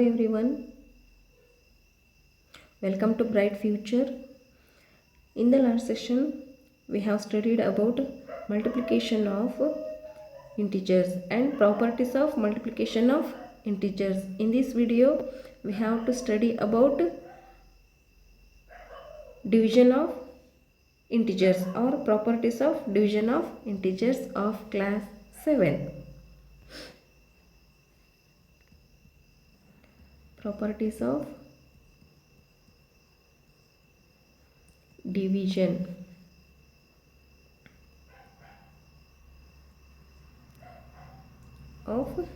everyone, welcome to Bright Future. In the last session we have studied about multiplication of integers and properties of multiplication of integers. In this video we have to study about division of integers or properties of division of integers of class 7. Properties of division of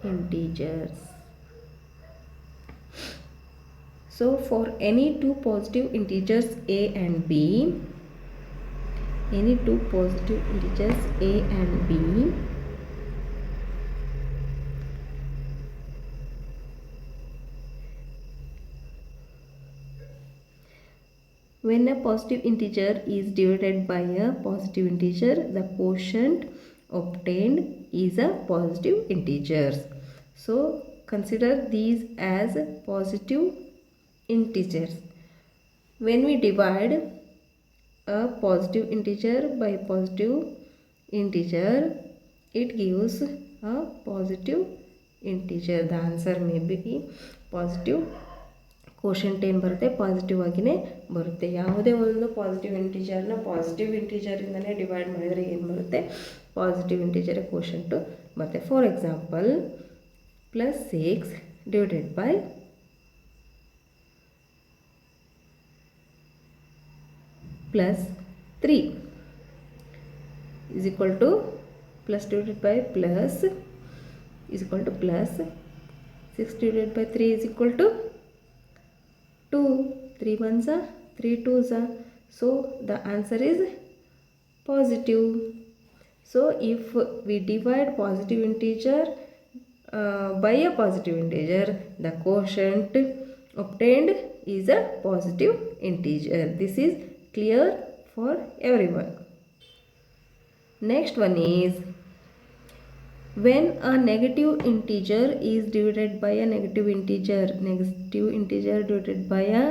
integers. So for any two positive integers a and b, any two positive integers a and b, when a positive integer is divided by a positive integer, the quotient obtained is a positive integer. So consider these as positive integers. When we divide a positive integer by a positive integer, it gives a positive integer. The answer may be positive. ಕ್ವೋಷಂಟ್ ಏನು ಬರುತ್ತೆ, positive ಆಗಿಯೇ ಬರುತ್ತೆ. ಯಾವುದೇ ಒಂದು positive ಇಂಟೀಜರ್ನ positive ಇಂಟೀಜರಿಂದನೇ divide ಮಾಡಿದರೆ ಏನು ಬರುತ್ತೆ, positive integer ಕ್ವೋಷಂಟು ಬರುತ್ತೆ. For example +6 divided by +3 is equal to plus divided by plus is equal to plus 6 divided by 3 is equal to 2. 3 ones are 3 twos are. So the answer is positive. So if we divide positive integer by a positive integer, the quotient obtained is a positive integer. This is clear for everyone. Next one is when a negative integer is divided by a negative integer divided by a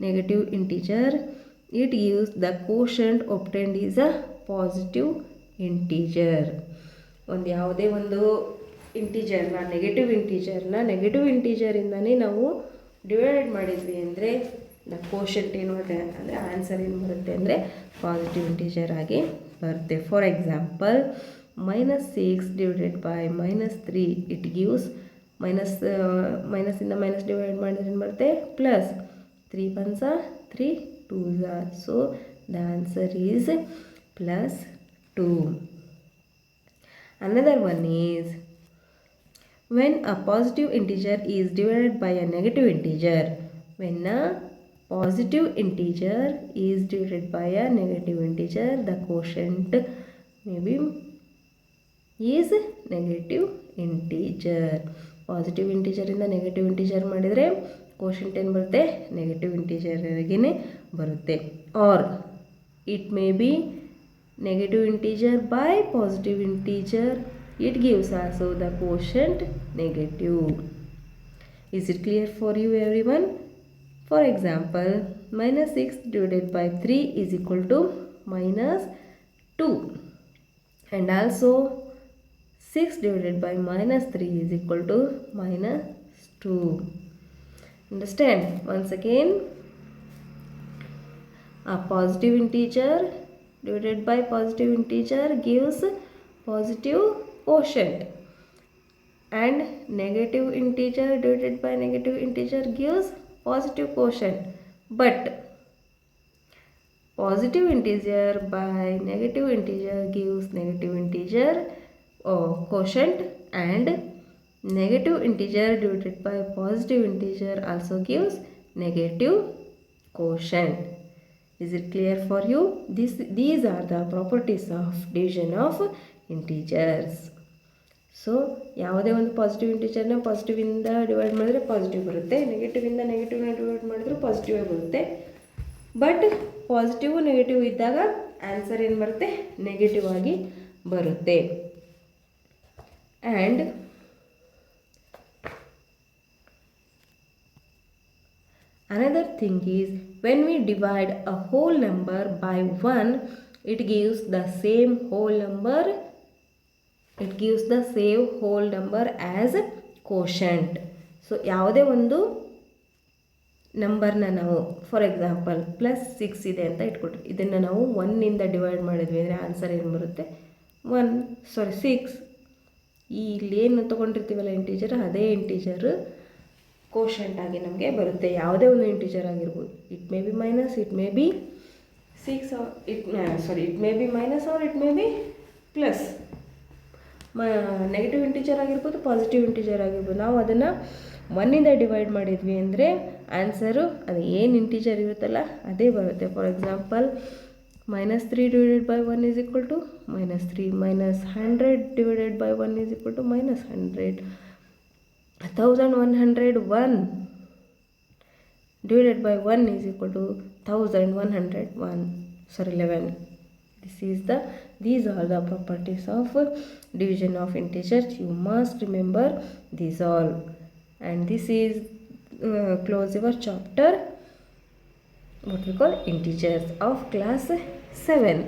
negative integer, it gives the quotient obtained is a positive integer. ಒಂದು ಯಾವುದೇ ಒಂದು ಇಂಟೀಜರ್ನ negative ಇಂಟೀಜರಿಂದನೇ ನಾವು divide ಮಾಡಿದ್ವಿ ಅಂದರೆ the ಕ್ವೋಷಂಟ್ ಏನು ಬರುತ್ತೆ ಅಂದರೆ answer ಏನು ಬರುತ್ತೆ ಅಂದರೆ ಪಾಸಿಟಿವ್ ಇಂಟೀಜರ್ ಆಗಿ ಬರುತ್ತೆ. For example -6 divided by -3, it gives minus ಇಂದ ಮೈನಸ್ ಡಿವೈಡ್ ಮಾಡಿದ್ರೆ ಏನು ಬರುತ್ತೆ plus. 3 ones are 3 twos are. So the answer is +2. Another one is when a positive integer is divided by a negative integer. When a positive integer is divided by a negative integer, the quotient may be is negative integer. Positive ಇಂಟೀಜರಿಂದ negative integer ಮಾಡಿದರೆ quotient ಏನು ಬರುತ್ತೆ, negative ಇಂಟೀಜರ್ಗೇ ಬರುತ್ತೆ. Or it may be negative integer by positive integer, it gives also the quotient negative. Is it clear for you everyone? For example -6 divided by 3 is equal to -2 and also 6 divided by -3 is equal to -2. Understand? Once again, a positive integer divided by positive integer gives positive quotient and negative integer divided by negative integer gives positive quotient. But positive integer by negative integer gives negative integer quotient and negative integer divided by positive integer also gives negative quotient. Is it clear for you? These are the properties of division of integers. So ಯಾವುದೇ ಒಂದು positive ಇಂಟೀಜರ್ನ ಪಾಸಿಟಿವಿಂದ divide ಮಾಡಿದ್ರೆ positive ಬರುತ್ತೆ, ನೆಗೆಟಿವಿಂದ ನೆಗೆಟಿವ್ನ divide ಮಾಡಿದ್ರೆ ಪಾಸಿಟಿವೇ ಬರುತ್ತೆ. But positive negative ಇದ್ದಾಗ answer ಏನು ಬರುತ್ತೆ, negative ಆಗಿ ಬರುತ್ತೆ. And Another thing is, when we divide a whole number by 1, it gives the same whole number. It gives the same whole number as quotient. So ಯಾವುದೇ ಒಂದು ನಂಬರ್ನ ನಾವು, for example +6 ಇದೆ ಅಂತ ಇಟ್ಕೊಟ್ರಿ, ಇದನ್ನು ನಾವು 1ಇಂದ ಡಿವೈಡ್ ಮಾಡಿದ್ವಿ ಅಂದರೆ ಆನ್ಸರ್ ಏನು ಬರುತ್ತೆ? 6. ಇಲ್ಲಿ ಏನು ತೊಗೊಂಡಿರ್ತೀವಲ್ಲ ಇಂಟೀಜರ್, ಅದೇ ಇಂಟೀಜರ್ ಕೋಶಂಟ್ ಆಗಿ ನಮಗೆ ಬರುತ್ತೆ. ಯಾವುದೇ ಒಂದು ಇಂಟೀಜರ್ ಆಗಿರ್ಬೋದು, it may be minus, it may be 6 it may be minus or it may be plus. Negative integer ಆಗಿರ್ಬೋದು, ಪಾಸಿಟಿವ್ ಇಂಟೀಜರ್ ಆಗಿರ್ಬೋದು. ನಾವು ಅದನ್ನು 1ಇಂದ ಡಿವೈಡ್ ಮಾಡಿದ್ವಿ ಅಂದರೆ ಆನ್ಸರು ಅದು ಏನು ಇಂಟೀಜರ್ ಇರುತ್ತಲ್ಲ ಅದೇ ಬರುತ್ತೆ. For example -3 divided by 1 is equal to -3, -100 divided by 1 is equal to -100, 1101 divided by 1 is equal to 1101. 11. These are the properties of division of integers. You must remember these all. And this is close your chapter, what we call integers, of class 7.